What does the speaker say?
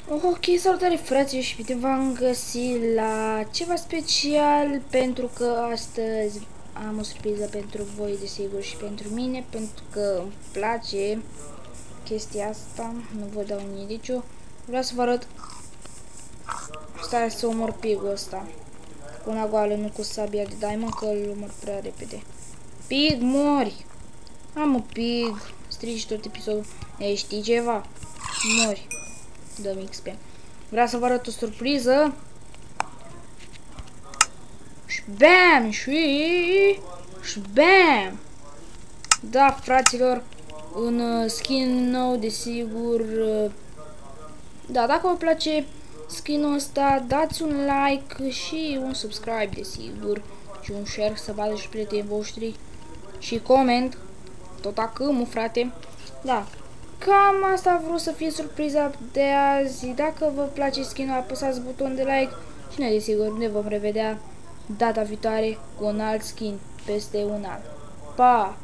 Ok, salutare frații și bine v-am găsit la ceva special, pentru că astăzi am o surpriză pentru voi, desigur, și pentru mine, pentru că îmi place chestia asta. Nu vă dau un indiciu. Vreau să vă arăt. Stai să omor pigul ăsta cu una goală, nu cu sabia de diamond, că îl omor prea repede. Pig, mori! Am un pig, strici tot episodul. Ei, știi ceva? Mori. Dăm XP. Vreau să vă arăt o surpriză. Bam! Și bam! Da, fraților, un skin nou, desigur. Da, dacă vă place skinul ăsta, dați un like și un subscribe, desigur, și un share să vadă și prietenii voștri și coment, tot acum, frate. Da, cam asta a vrut să fie surpriza de azi. Dacă vă place skinul, apăsați butonul de like și noi, desigur, ne vom revedea data viitoare cu un alt skin peste un an. Pa!